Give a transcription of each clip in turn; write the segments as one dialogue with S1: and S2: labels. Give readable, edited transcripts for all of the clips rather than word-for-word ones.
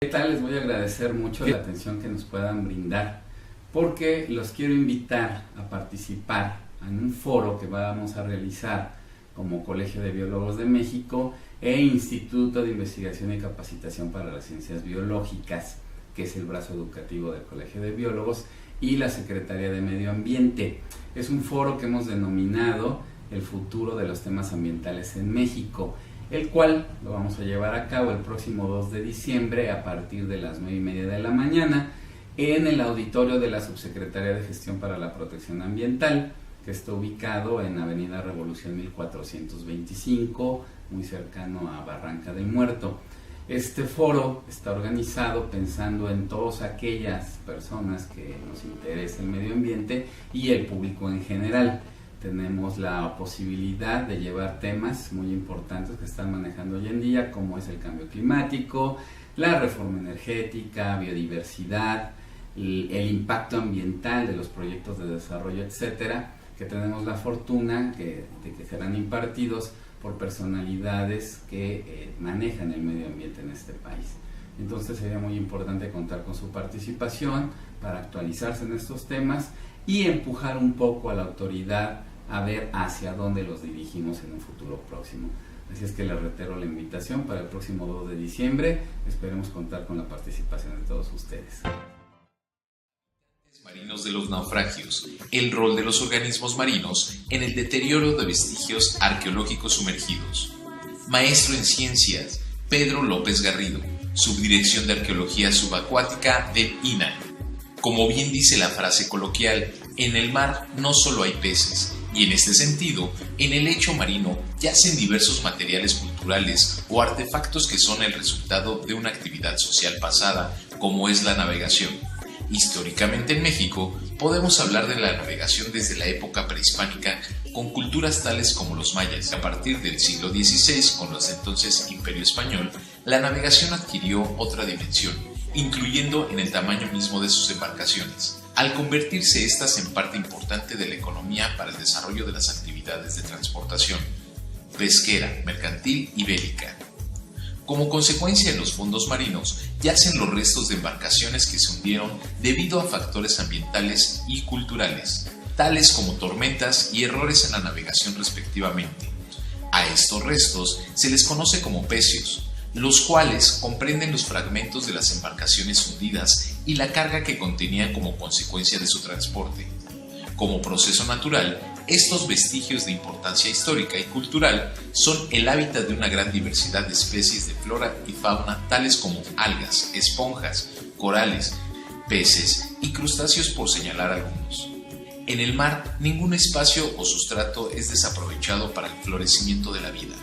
S1: tal? Les voy a agradecer mucho la atención que nos puedan brindar, porque los quiero invitar a participar en un foro que vamos a realizar como Colegio de Biólogos de México e Instituto de Investigación y Capacitación para las Ciencias Biológicas, que es el brazo educativo del Colegio de Biólogos, y la Secretaría de Medio Ambiente. Es un foro que hemos denominado El futuro de los temas ambientales en México, el cual lo vamos a llevar a cabo el próximo 2 de diciembre a partir de las 9:30 de la mañana en el auditorio de la Subsecretaría de Gestión para la Protección Ambiental, que está ubicado en Avenida Revolución 1425, muy cercano a Barranca del Muerto. Este foro está organizado pensando en todas aquellas personas que nos interesa el medio ambiente y el público en general. Tenemos la posibilidad de llevar temas muy importantes que están manejando hoy en día, como es el cambio climático, la reforma energética, biodiversidad, el impacto ambiental de los proyectos de desarrollo, etcétera, que tenemos la fortuna de que serán impartidos por personalidades que manejan el medio ambiente en este país. Entonces sería muy importante contar con su participación para actualizarse en estos temas y empujar un poco a la autoridad a ver hacia dónde los dirigimos en un futuro próximo. Así es que les reitero la invitación para el próximo 2 de diciembre. Esperemos contar con la participación de todos ustedes.
S2: Marinos de los naufragios, el rol de los organismos marinos en el deterioro de vestigios arqueológicos sumergidos. Maestro en Ciencias, Pedro López Garrido, Subdirección de Arqueología Subacuática del INAH. Como bien dice la frase coloquial, en el mar no solo hay peces, y en este sentido, en el lecho marino yacen diversos materiales culturales o artefactos que son el resultado de una actividad social pasada, como es la navegación. Históricamente en México, podemos hablar de la navegación desde la época prehispánica con culturas tales como los mayas. A partir del siglo XVI, con los entonces Imperio Español, la navegación adquirió otra dimensión, incluyendo en el tamaño mismo de sus embarcaciones, al convertirse estas en parte importante de la economía para el desarrollo de las actividades de transportación, pesquera, mercantil y bélica. Como consecuencia, en los fondos marinos yacen los restos de embarcaciones que se hundieron debido a factores ambientales y culturales, tales como tormentas y errores en la navegación respectivamente. A estos restos se les conoce como pecios, los cuales comprenden los fragmentos de las embarcaciones hundidas y la carga que contenían como consecuencia de su transporte. Como proceso natural, estos vestigios de importancia histórica y cultural son el hábitat de una gran diversidad de especies de flora y fauna, tales como algas, esponjas, corales, peces y crustáceos, por señalar algunos. En el mar, ningún espacio o sustrato es desaprovechado para el florecimiento de la vida.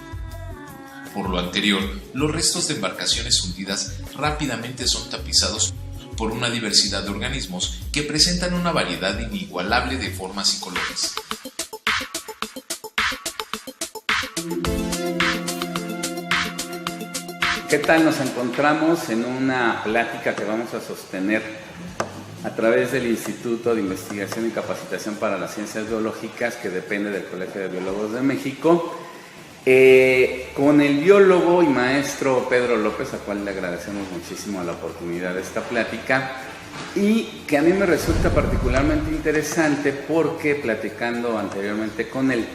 S2: Por lo anterior, los restos de embarcaciones hundidas rápidamente son tapizados por una diversidad de organismos que presentan una variedad inigualable de formas y colores.
S1: ¿Qué tal? Nos encontramos en una plática que vamos a sostener a través del Instituto de Investigación y Capacitación para las Ciencias Biológicas, que depende del Colegio de Biólogos de México, con el biólogo y maestro Pedro López, al cual le agradecemos muchísimo la oportunidad de esta plática, y que a mí me resulta particularmente interesante porque, platicando anteriormente con él,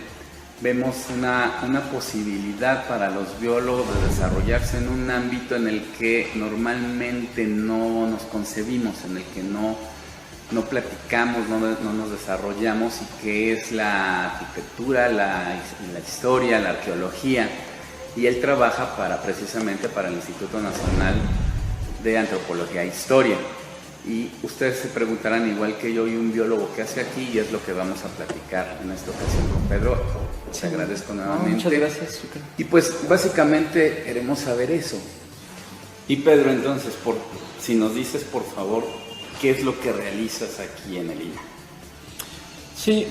S1: vemos una posibilidad para los biólogos de desarrollarse en un ámbito en el que normalmente no nos concebimos, en el que no platicamos, no nos desarrollamos, y que es la arquitectura, la historia, la arqueología. Y él trabaja precisamente para el Instituto Nacional de Antropología e Historia. Y ustedes se preguntarán, igual que yo, y un biólogo, ¿qué hace aquí? Y es lo que vamos a platicar en esta ocasión con Pedro. Te agradezco nuevamente.
S3: Muchas gracias.
S1: Y pues básicamente queremos saber eso. Y Pedro, entonces, si nos dices, por favor, ¿qué es lo que realizas aquí en el INAH?
S3: Sí,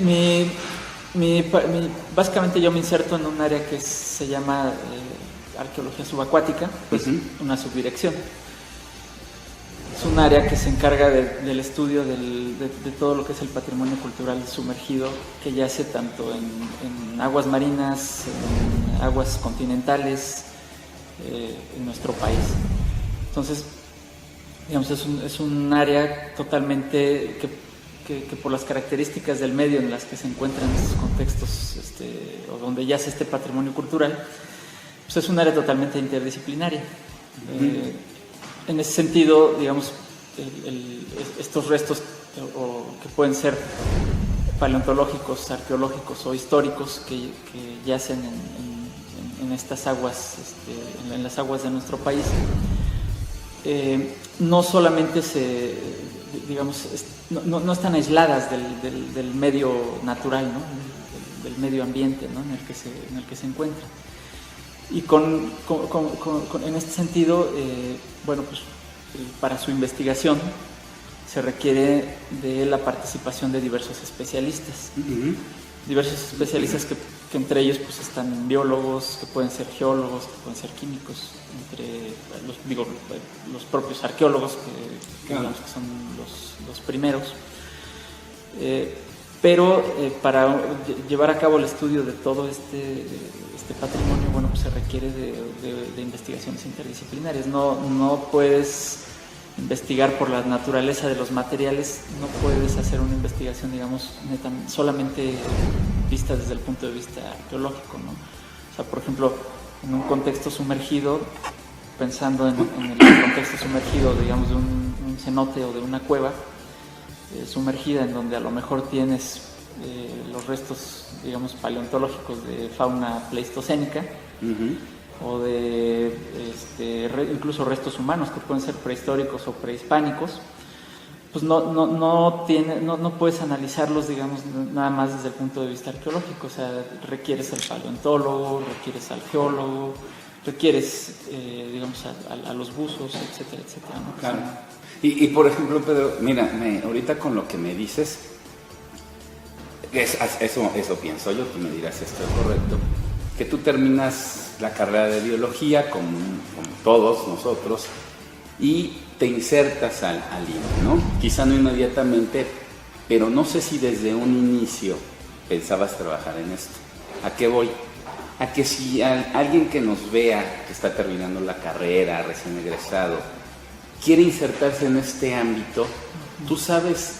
S3: básicamente yo me inserto en un área que se llama Arqueología Subacuática, pues una subdirección. Es un área que se encarga del estudio de todo lo que es el patrimonio cultural sumergido, que yace tanto en aguas marinas, en aguas continentales, en nuestro país. Entonces, digamos, es un área totalmente que por las características del medio en las que se encuentran estos contextos, o donde yace este patrimonio cultural, pues es un área totalmente interdisciplinaria. En ese sentido, digamos, estos restos que pueden ser paleontológicos, arqueológicos o históricos que yacen en estas aguas, en las aguas de nuestro país, no solamente no están aisladas del medio natural, ¿no? Del medio ambiente, ¿no? en el que se encuentran. Y en este sentido, bueno, pues para su investigación se requiere de la participación de diversos especialistas. Diversos especialistas que entre ellos pues están biólogos, que pueden ser geólogos, que pueden ser químicos, entre los propios arqueólogos que digamos que son los primeros. Pero para llevar a cabo el estudio de todo este patrimonio, bueno, pues se requiere de investigaciones interdisciplinarias. No puedes investigar por la naturaleza de los materiales, no puedes hacer una investigación, digamos, solamente vista desde el punto de vista arqueológico, ¿no? O sea, por ejemplo, en un contexto sumergido, pensando en el contexto sumergido, digamos, de un cenote o de una cueva sumergida, en donde a lo mejor tienes los restos, digamos, paleontológicos de fauna pleistocénica, o de incluso restos humanos que pueden ser prehistóricos o prehispánicos, pues no puedes analizarlos, digamos, nada más desde el punto de vista arqueológico. O sea, requieres al paleontólogo, requieres al geólogo, requieres, digamos, a los buzos, etcétera, etcétera, ¿no?
S1: Claro. Y por ejemplo, Pedro, mira, ahorita con lo que me dices, eso pienso yo, tú me dirás si esto es correcto, que tú terminas la carrera de biología como todos nosotros y te insertas al INA, ¿no? Quizá no inmediatamente, pero no sé si desde un inicio pensabas trabajar en esto. ¿A qué voy? A que si alguien que nos vea, que está terminando la carrera, recién egresado, quiere insertarse en este ámbito, tú sabes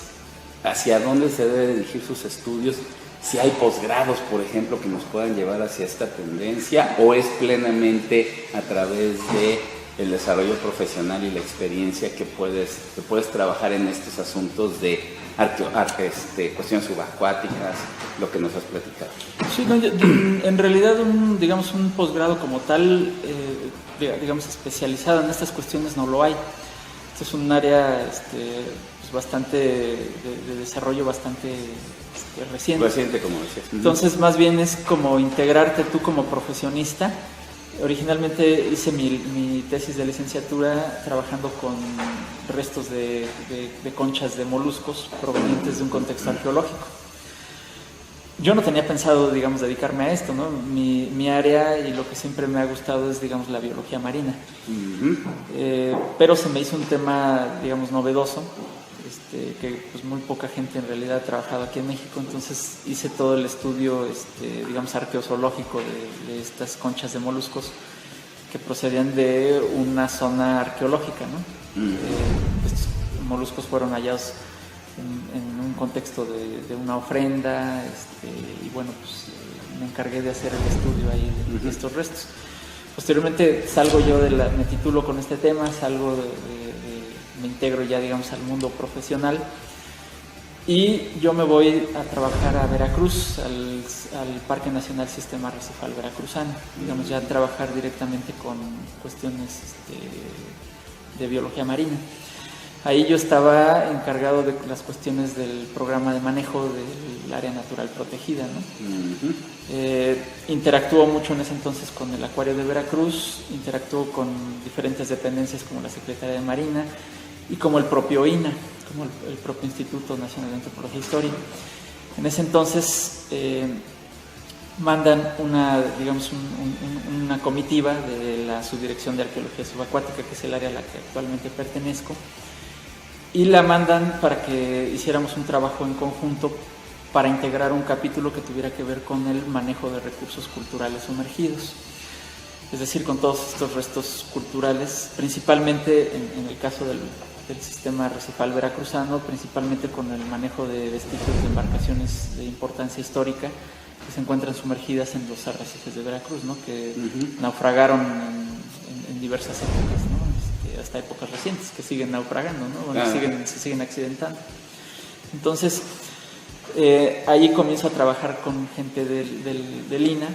S1: hacia dónde se debe dirigir sus estudios, si hay posgrados, por ejemplo, que nos puedan llevar hacia esta tendencia, o es plenamente a través de el desarrollo profesional y la experiencia que puedes trabajar en estos asuntos de cuestiones subacuáticas, lo que nos has platicado.
S3: Sí, no, en realidad digamos un posgrado como tal, digamos especializado en estas cuestiones no lo hay. Este es un área pues bastante de desarrollo bastante reciente,
S1: como decías.
S3: Entonces más bien es como integrarte tú como profesionista. Originalmente hice mi tesis de licenciatura trabajando con restos de conchas de moluscos provenientes de un contexto arqueológico. Yo no tenía pensado, digamos, dedicarme a esto, ¿no? Mi área y lo que siempre me ha gustado es, digamos, la biología marina. Pero se me hizo un tema, digamos, novedoso, que pues muy poca gente en realidad ha trabajado aquí en México. Entonces hice todo el estudio, digamos, arqueozoológico de estas conchas de moluscos que procedían de una zona arqueológica, ¿no? Estos moluscos fueron hallados en un contexto de una ofrenda, y bueno, pues me encargué de hacer el estudio ahí de estos restos. Posteriormente me titulo con este tema, me integro ya, digamos, al mundo profesional, y yo me voy a trabajar a Veracruz, al Parque Nacional Sistema Arrecifal Veracruzano, digamos, ya a trabajar directamente con cuestiones de biología marina. Ahí yo estaba encargado de las cuestiones del programa de manejo del área natural protegida, ¿no? Interactuó mucho en ese entonces con el Acuario de Veracruz, interactuó con diferentes dependencias como la Secretaría de Marina y como el propio INA, como el propio Instituto Nacional de Antropología e Historia. En ese entonces mandan una comitiva de la Subdirección de Arqueología Subacuática, que es el área a la que actualmente pertenezco, y la mandan para que hiciéramos un trabajo en conjunto para integrar un capítulo que tuviera que ver con el manejo de recursos culturales sumergidos, es decir, con todos estos restos culturales, principalmente en el caso del del sistema arrecifal veracruzano, principalmente con el manejo de vestigios de embarcaciones de importancia histórica que se encuentran sumergidas en los arrecifes de Veracruz, ¿no? Que naufragaron en diversas épocas, ¿no? Hasta épocas recientes, que siguen naufragando, ¿no? Bueno, se siguen accidentando. Entonces, allí comienzo a trabajar con gente del INA,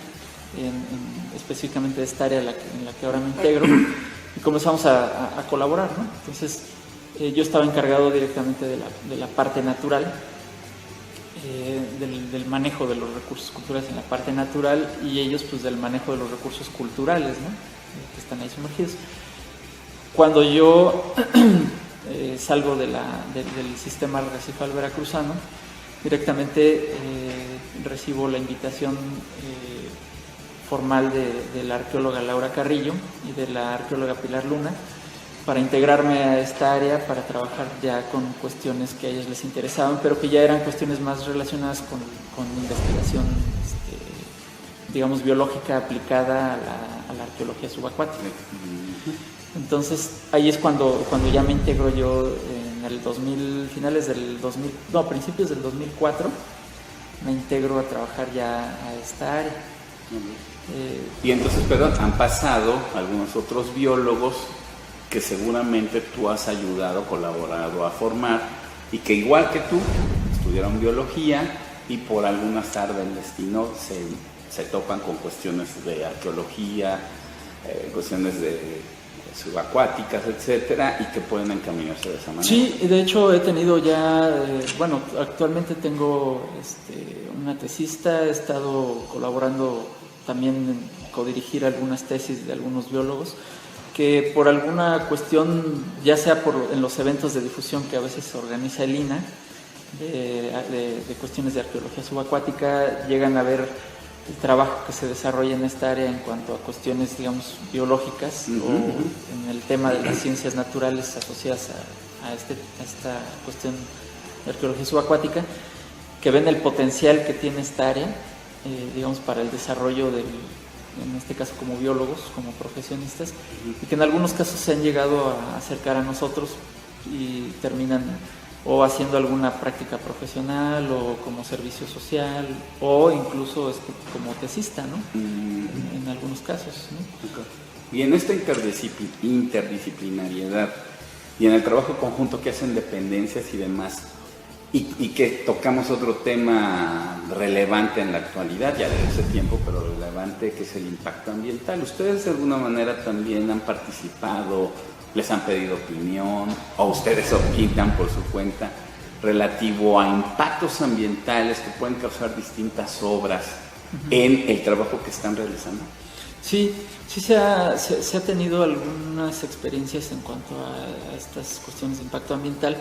S3: específicamente de esta área en la que ahora me integro, y comenzamos a colaborar, ¿no? Entonces, yo estaba encargado directamente de la parte natural, del manejo de los recursos culturales en la parte natural, y ellos pues del manejo de los recursos culturales, ¿no? Que están ahí sumergidos. Cuando yo salgo del sistema arrecifal veracruzano, directamente recibo la invitación formal de la arqueóloga Laura Carrillo y de la arqueóloga Pilar Luna para integrarme a esta área, para trabajar ya con cuestiones que a ellos les interesaban, pero que ya eran cuestiones más relacionadas con investigación, digamos, biológica aplicada a la arqueología subacuática. Entonces, ahí es cuando ya me integro yo en el principios del 2004, me integro a trabajar ya a esta área.
S4: Y entonces, perdón, han pasado algunos otros biólogos que seguramente tú has ayudado, colaborado a formar, y que igual que tú estudiaron biología y por algún azar del destino se topan con cuestiones de arqueología, cuestiones de subacuáticas, etcétera, y que pueden encaminarse de esa manera.
S3: Sí, de hecho he tenido ya, actualmente tengo una tesista, he estado colaborando también en codirigir algunas tesis de algunos biólogos que por alguna cuestión, ya sea en los eventos de difusión que a veces organiza el INA, de cuestiones de arqueología subacuática, llegan a ver el trabajo que se desarrolla en esta área en cuanto a cuestiones, digamos, biológicas, o en el tema de las ciencias naturales asociadas a esta cuestión de arqueología subacuática, que ven el potencial que tiene esta área, digamos, para el desarrollo en este caso como biólogos, como profesionistas, y que en algunos casos se han llegado a acercar a nosotros y terminan o haciendo alguna práctica profesional o como servicio social o incluso como tesista, ¿no? En algunos casos, ¿no?
S4: Okay. Y en esta interdisciplinariedad y en el trabajo conjunto que hacen dependencias y demás, y que tocamos otro tema relevante en la actualidad, ya desde ese tiempo, pero relevante, que es el impacto ambiental. ¿Ustedes de alguna manera también han participado, les han pedido opinión, o ustedes opinan por su cuenta relativo a impactos ambientales que pueden causar distintas obras en el trabajo que están realizando?
S3: Sí se ha tenido algunas experiencias en cuanto a estas cuestiones de impacto ambiental,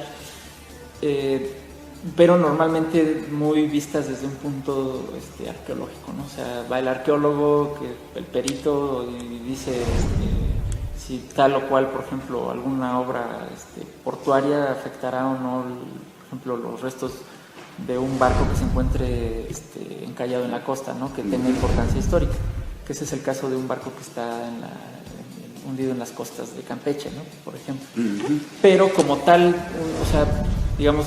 S3: pero normalmente muy vistas desde un punto arqueológico, ¿no? O sea, va el arqueólogo, el perito, y dice si tal o cual, por ejemplo, alguna obra portuaria afectará o no, por ejemplo, los restos de un barco que se encuentre encallado en la costa, ¿no? Que tenga importancia histórica, que ese es el caso de un barco que está hundido en las costas de Campeche, ¿no? Por ejemplo. Pero como tal, o sea, digamos,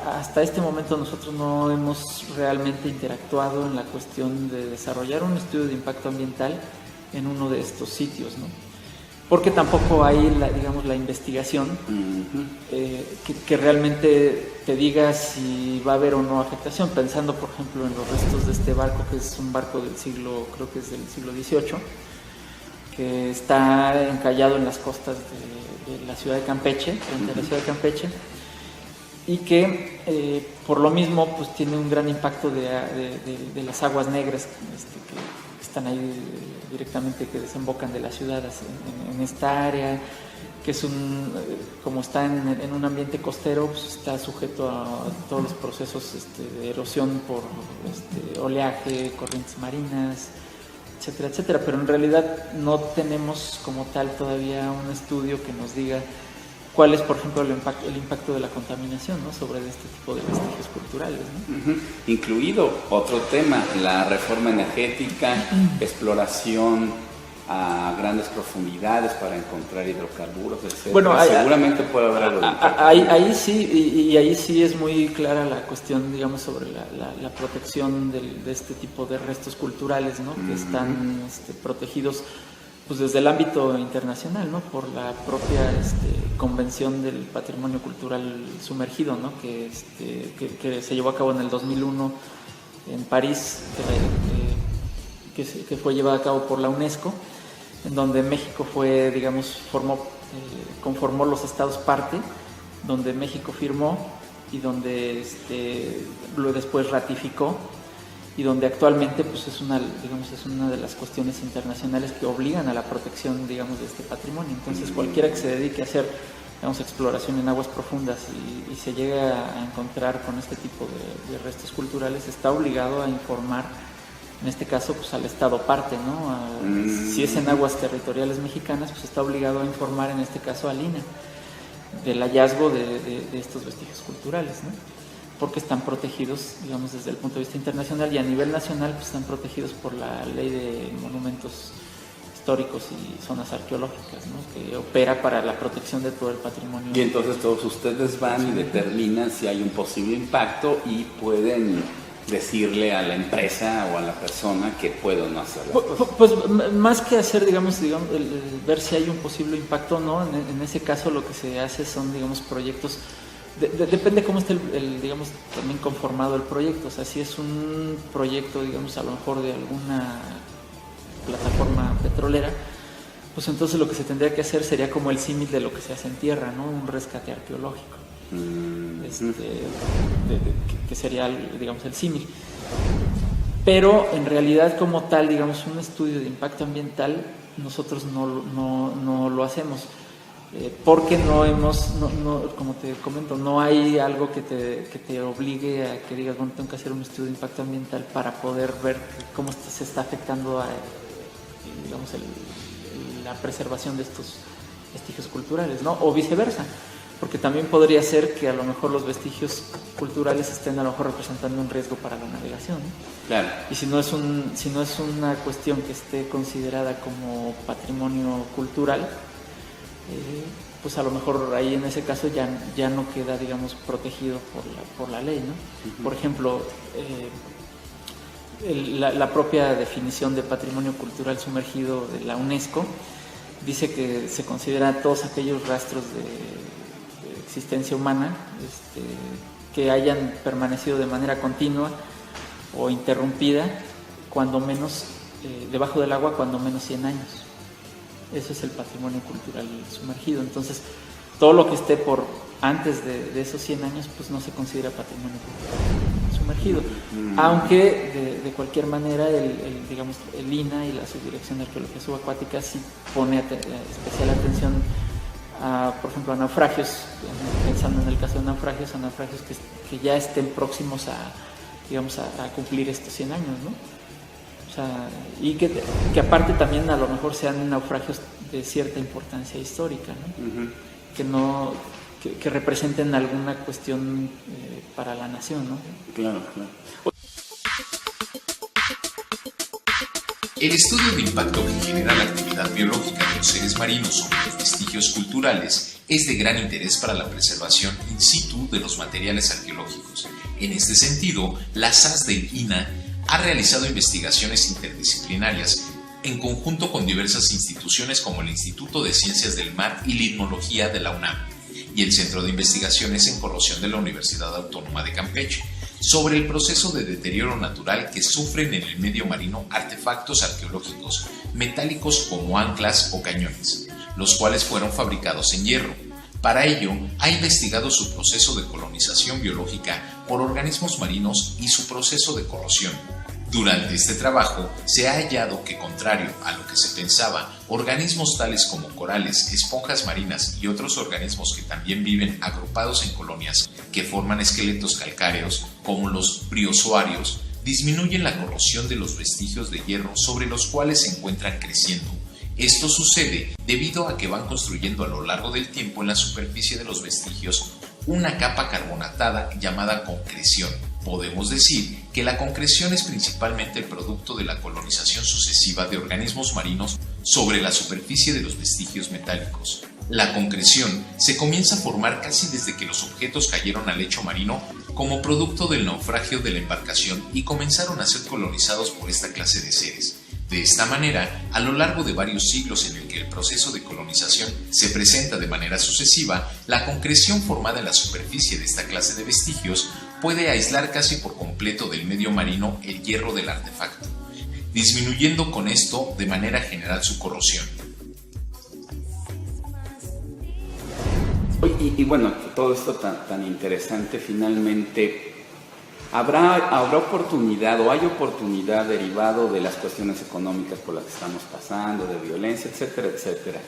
S3: hasta este momento nosotros no hemos realmente interactuado en la cuestión de desarrollar un estudio de impacto ambiental en uno de estos sitios, ¿no? Porque tampoco hay la investigación que realmente te diga si va a haber o no afectación, pensando por ejemplo en los restos de este barco, que es un barco del siglo XVIII, que está encallado en las costas de la ciudad de Campeche, frente a la ciudad de Campeche, y que por lo mismo pues tiene un gran impacto de las aguas negras que están ahí directamente, que desembocan de la ciudad en esta área, que es como está en un ambiente costero, pues está sujeto a todos los procesos de erosión por oleaje, corrientes marinas, etcétera, etcétera, pero en realidad no tenemos como tal todavía un estudio que nos diga cuál es, por ejemplo, el impacto de la contaminación, ¿no? Sobre este tipo de vestigios culturales, ¿no?
S4: Incluido otro tema, la reforma energética, exploración a grandes profundidades para encontrar hidrocarburos, etc.
S3: Bueno,
S4: seguramente puede haber algo de
S3: ahí sí, y ahí sí es muy clara la cuestión, digamos, sobre la protección de este tipo de restos culturales, ¿no? Que están protegidos pues desde el ámbito internacional, ¿no? Por la propia Convención del Patrimonio Cultural Sumergido, ¿no? Que se llevó a cabo en el 2001 en París, que fue llevada a cabo por la UNESCO, en donde México fue, digamos, conformó los estados parte, donde México firmó y donde después ratificó, y donde actualmente pues es una de las cuestiones internacionales que obligan a la protección, digamos, de este patrimonio. Entonces cualquiera que se dedique a hacer, digamos, exploración en aguas profundas y se llegue a encontrar con este tipo de restos culturales, está obligado a informar, en este caso, pues al estado parte, ¿no? Si es en aguas territoriales mexicanas, pues está obligado a informar, en este caso, al INA, del hallazgo de estos vestigios culturales, ¿no? Porque están protegidos, digamos, desde el punto de vista internacional, y a nivel nacional pues están protegidos por la Ley de Monumentos Históricos y Zonas Arqueológicas, ¿no? Que opera para la protección de todo el patrimonio.
S4: Y entonces todos ustedes van y determinan si hay un posible impacto y pueden decirle a la empresa o a la persona que puede o no hacer las cosas.
S3: Pues más que hacer, digamos ver si hay un posible impacto o no, en ese caso lo que se hace son, digamos, proyectos. Depende cómo esté digamos, también conformado el proyecto. O sea, si es un proyecto, digamos, a lo mejor de alguna plataforma petrolera, pues entonces lo que se tendría que hacer sería como el símil de lo que se hace en tierra, ¿no? Un rescate arqueológico. Que sería, digamos, el símil. Pero en realidad, como tal, digamos, un estudio de impacto ambiental, nosotros no lo hacemos. Porque como te comento, no hay algo que te obligue a que digas, bueno, tengo que hacer un estudio de impacto ambiental para poder ver cómo se está afectando a, digamos, la preservación de estos vestigios culturales, ¿no? O viceversa, porque también podría ser que a lo mejor los vestigios culturales estén a lo mejor representando un riesgo para la navegación, ¿no?
S4: Claro.
S3: Y si no es una cuestión que esté considerada como patrimonio cultural, pues a lo mejor ahí en ese caso ya no queda, digamos, protegido por la ley, ¿no? Por ejemplo, la propia definición de patrimonio cultural sumergido de la UNESCO dice que se considera todos aquellos rastros de existencia humana que hayan permanecido de manera continua o interrumpida, cuando menos debajo del agua, cuando menos 100 años. Eso es el patrimonio cultural sumergido. Entonces, todo lo que esté por antes de esos 100 años, pues no se considera patrimonio cultural sumergido. Aunque, de cualquier manera, digamos, el INA y la Subdirección de Arqueología Subacuática sí pone especial atención a, por ejemplo, a naufragios, pensando en el caso de naufragios, a naufragios que ya estén próximos a cumplir estos 100 años, ¿no? O sea, y que aparte también a lo mejor sean naufragios de cierta importancia histórica, ¿no? Que representen alguna cuestión para la nación, ¿no?
S4: Claro.
S2: El estudio de impacto que genera la actividad biológica de los seres marinos sobre los vestigios culturales es de gran interés para la preservación in situ de los materiales arqueológicos. En este sentido, la SAS del INA ha realizado investigaciones interdisciplinarias en conjunto con diversas instituciones como el Instituto de Ciencias del Mar y Limnología de la UNAM y el Centro de Investigaciones en Corrosión de la Universidad Autónoma de Campeche, sobre el proceso de deterioro natural que sufren en el medio marino artefactos arqueológicos metálicos como anclas o cañones, los cuales fueron fabricados en hierro. Para ello, ha investigado su proceso de colonización biológica por organismos marinos y su proceso de corrosión. Durante este trabajo, se ha hallado que, contrario a lo que se pensaba, organismos tales como corales, esponjas marinas y otros organismos que también viven agrupados en colonias que forman esqueletos calcáreos, como los briozoarios, disminuyen la corrosión de los vestigios de hierro sobre los cuales se encuentran creciendo. Esto sucede debido a que van construyendo a lo largo del tiempo en la superficie de los vestigios una capa carbonatada llamada concreción. Podemos decir que la concreción es principalmente el producto de la colonización sucesiva de organismos marinos sobre la superficie de los vestigios metálicos. La concreción se comienza a formar casi desde que los objetos cayeron al lecho marino como producto del naufragio de la embarcación y comenzaron a ser colonizados por esta clase de seres. De esta manera, a lo largo de varios siglos en el que el proceso de colonización se presenta de manera sucesiva, la concreción formada en la superficie de esta clase de vestigios puede aislar casi por completo del medio marino el hierro del artefacto, disminuyendo con esto de manera general su corrosión.
S4: Y bueno, todo esto tan interesante, finalmente, ¿habrá oportunidad o hay oportunidad derivado de las cuestiones económicas por las que estamos pasando, de violencia, etcétera, etcétera?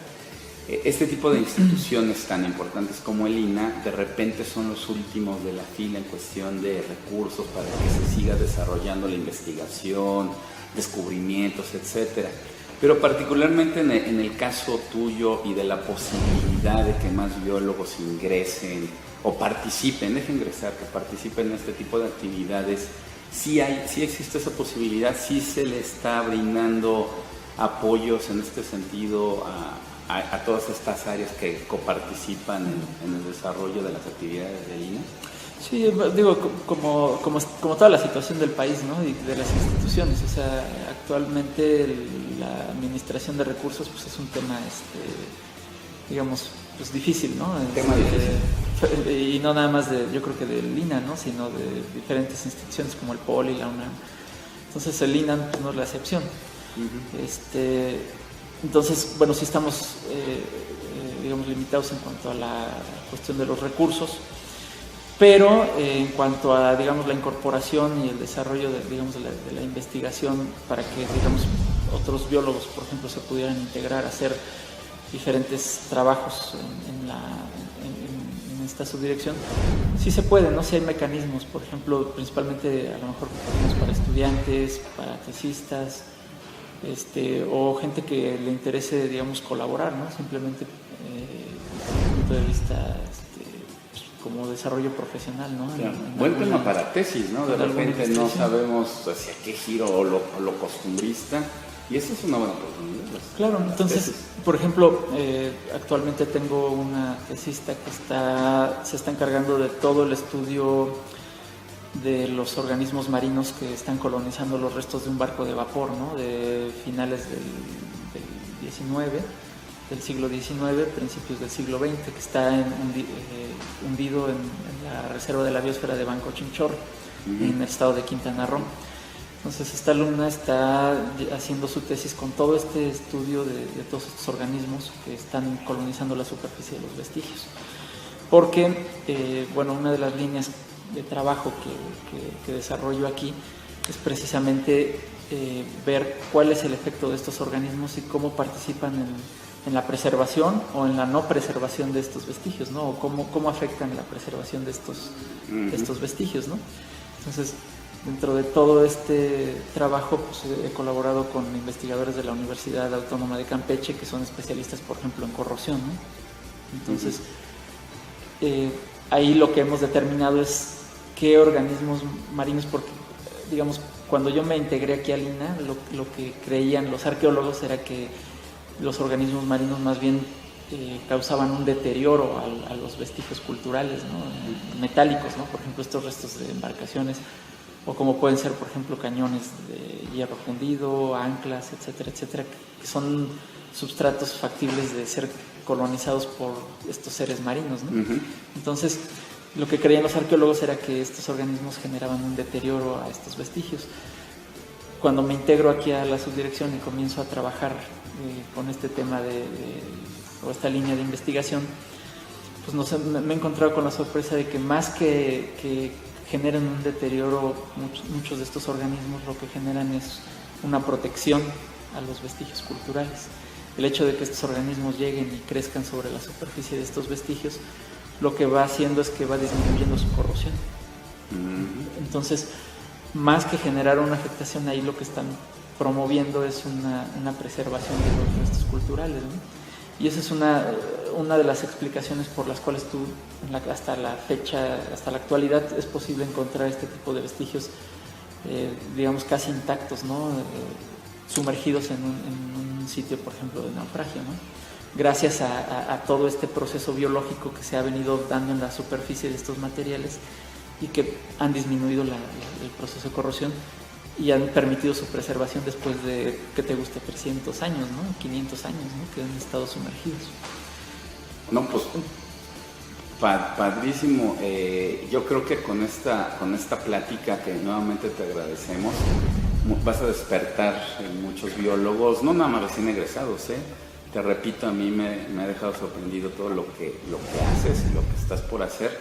S4: Este tipo de instituciones tan importantes como el INAH de repente son los últimos de la fila en cuestión de recursos para que se siga desarrollando la investigación, descubrimientos, etcétera. Pero particularmente en el caso tuyo y de la posibilidad de que más biólogos ingresen o participen, dejen ingresar, que participen en este tipo de actividades, sí existe esa posibilidad, sí se le está brindando apoyos en este sentido a todas estas áreas que coparticipan en el desarrollo de las actividades del INAH.
S3: Sí, digo, como toda la situación del país, ¿no? Y de las instituciones, o sea, actualmente la administración de recursos pues es un tema, digamos, pues difícil, ¿no?
S4: Tema difícil.
S3: Y no nada más yo creo que del INAH, ¿no? Sino de diferentes instituciones como el POL y la UNAM. Entonces el INAH pues, no es la excepción. Uh-huh. Entonces, bueno, sí estamos, digamos, limitados en cuanto a la cuestión de los recursos. Pero en cuanto a, digamos, la incorporación y el desarrollo de la investigación para que, digamos, otros biólogos, por ejemplo, se pudieran integrar a hacer diferentes trabajos en esta subdirección, sí se puede, ¿no? Sí hay mecanismos, por ejemplo, principalmente a lo mejor para estudiantes, para tesistas, o gente que le interese, digamos, colaborar, ¿no? Simplemente desde el punto de vista como desarrollo profesional, ¿no?
S4: Claro. Buen tema para tesis, ¿no? De repente no sabemos hacia qué giro o lo costumbrista, y eso es una buena oportunidad.
S3: Claro, entonces, por ejemplo, actualmente tengo una tesista que se está encargando de todo el estudio de los organismos marinos que están colonizando los restos de un barco de vapor, ¿no? De finales del siglo XIX, principios del siglo XX, que está hundido en la reserva de la biosfera de Banco Chinchorro, en el estado de Quintana Roo. Entonces esta alumna está haciendo su tesis con todo este estudio de todos estos organismos que están colonizando la superficie de los vestigios. Porque, bueno, una de las líneas de trabajo que desarrollo aquí es precisamente ver cuál es el efecto de estos organismos y cómo participan en la preservación o en la no preservación de estos vestigios, ¿no? O cómo afectan la preservación de estos vestigios, ¿no? Entonces, dentro de todo este trabajo, pues, he colaborado con investigadores de la Universidad Autónoma de Campeche que son especialistas, por ejemplo, en corrosión, ¿no? Entonces, ahí lo que hemos determinado es qué organismos marinos, porque, digamos, cuando yo me integré aquí al INAH, lo que creían los arqueólogos era que los organismos marinos más bien causaban un deterioro a los vestigios culturales, ¿no? Metálicos, ¿no? Por ejemplo, estos restos de embarcaciones, o como pueden ser, por ejemplo, cañones de hierro fundido, anclas, etcétera, etcétera, que son substratos factibles de ser colonizados por estos seres marinos, ¿no? Uh-huh. Entonces, lo que creían los arqueólogos era que estos organismos generaban un deterioro a estos vestigios. Cuando me integro aquí a la subdirección y comienzo a trabajar con este tema o esta línea de investigación, pues me he encontrado con la sorpresa de que más que generen un deterioro, muchos de estos organismos lo que generan es una protección a los vestigios culturales. El hecho de que estos organismos lleguen y crezcan sobre la superficie de estos vestigios, lo que va haciendo es que va disminuyendo su corrosión. Entonces, más que generar una afectación, ahí lo que están promoviendo es una preservación de los restos culturales, ¿no? Y esa es una de las explicaciones por las cuales hasta la fecha, hasta la actualidad, es posible encontrar este tipo de vestigios, digamos, casi intactos, ¿no? Sumergidos en un un sitio, por ejemplo, de naufragio, ¿no? Gracias a todo este proceso biológico que se ha venido dando en la superficie de estos materiales y que han disminuido el proceso de corrosión y han permitido su preservación después de, ¿qué te gusta?, 300 años, ¿no? 500 años, ¿no?, que han estado sumergidos.
S4: No, pues padrísimo. Yo creo que con esta plática, que nuevamente te agradecemos, vas a despertar en muchos biólogos, no nada más recién egresados, Te repito, a mí me ha dejado sorprendido todo lo que haces y lo que estás por hacer,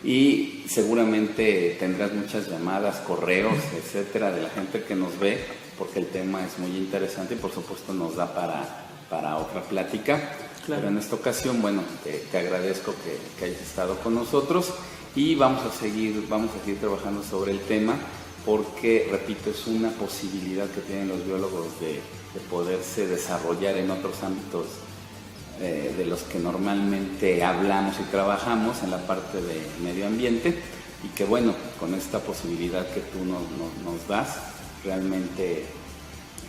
S4: y seguramente tendrás muchas llamadas, correos, etcétera, de la gente que nos ve, porque el tema es muy interesante y por supuesto nos da para otra plática. Claro. Pero en esta ocasión, bueno, te agradezco que hayas estado con nosotros y vamos a seguir trabajando sobre el tema, porque, repito, es una posibilidad que tienen los biólogos de poderse desarrollar en otros ámbitos de los que normalmente hablamos y trabajamos, en la parte de medio ambiente, y que, bueno, con esta posibilidad que tú nos das, realmente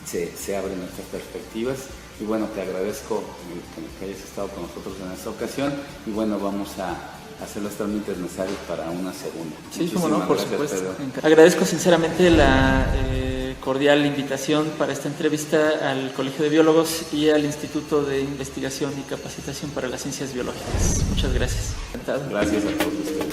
S4: se abren nuestras perspectivas. Y bueno, te agradezco que hayas estado con nosotros en esta ocasión, y bueno, vamos a hacer los trámites necesarios para una segunda.
S3: Sí, como no, por supuesto. Agradezco sinceramente la cordial invitación para esta entrevista al Colegio de Biólogos y al Instituto de Investigación y Capacitación para las Ciencias Biológicas. Muchas gracias. Encantado.
S4: Gracias a todos ustedes.